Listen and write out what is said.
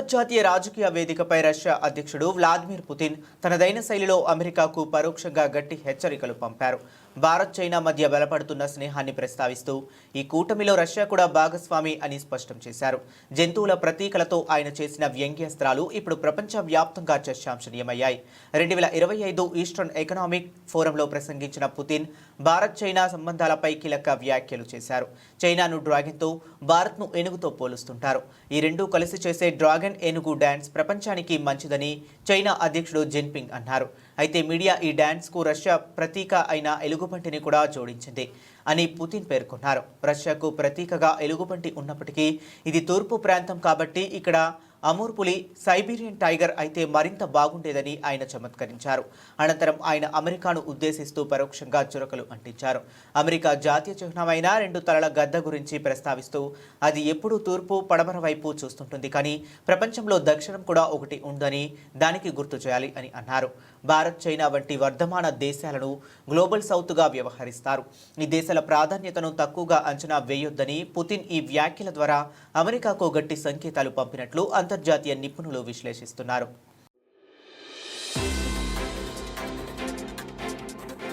అంతర్జాతీయ రాజకీయ వేదికపై రష్యా అధ్యక్షుడు వ్లాదిమిర్ పుతిన్ తనదైన శైలిలో అమెరికాకు పరోక్షంగా గట్టి హెచ్చరికలు పంపారు. భారత్ చైనా మధ్య బలపడుతున్న స్నేహాన్ని ప్రస్తావిస్తూ ఈ కూటమిలో రష్యా కూడా భాగస్వామి అని స్పష్టం చేశారు. జంతువుల ప్రతీకలతో ఆయన చేసిన వ్యంగ్యాస్త్రాలు ఇప్పుడు ప్రపంచవ్యాప్తంగా చర్చాంశనీయమయ్యాయి. 2025 ఈస్టర్న్ ఎకనామిక్ ఫోరంలో ప్రసంగించిన పుతిన్ భారత్ చైనా సంబంధాలపై కీలక వ్యాఖ్యలు చేశారు. చైనాను డ్రాగన్తో, భారత్ను ఏనుగుతో పోలుస్తుంటారు. ఈ రెండూ కలిసి చేసే డ్రాగన్ ఏనుగు డాన్స్ ప్రపంచానికి మంచిదని చైనా అధ్యక్షుడు జిన్పింగ్ అన్నారు. అయితే మీడియా ఈ డాన్స్కు రష్యా ప్రతీక అయిన ఎలుగుబంటిని కూడా జోడించింది అని పుతిన్ పేర్కొన్నారు. రష్యాకు ప్రతీకగా ఎలుగుబంటి ఉన్నప్పటికీ ఇది తూర్పు ప్రాంతం కాబట్టి ఇక్కడ అమూర్ పులి, సైబీరియన్ టైగర్ అయితే మరింత బాగుండేదని ఆయన చమత్కరించారు. అనంతరం ఆయన అమెరికాను ఉద్దేశిస్తూ పరోక్షంగా చురకలు అంటించారు. అమెరికా జాతీయ చిహ్నమైన 2 తలల గద్ద గురించి ప్రస్తావిస్తూ అది ఎప్పుడూ తూర్పు పడమర వైపు చూస్తుంటుంది, కానీ ప్రపంచంలో దక్షిణం కూడా ఒకటి ఉందని దానికి గుర్తు చేయాలి అని అన్నారు. భారత్, చైనా వంటి వర్ధమాన దేశాలను గ్లోబల్ సౌత్గా వ్యవహరిస్తారు. ఈ దేశాల ప్రాధాన్యతను తక్కువగా అంచనా వేయొద్దని పుతిన్ ఈ వ్యాఖ్యల ద్వారా అమెరికాకు గట్టి సంకేతాలు పంపినట్లు అంతర్జాతీయ నిపుణులు విశ్లేషిస్తున్నారు.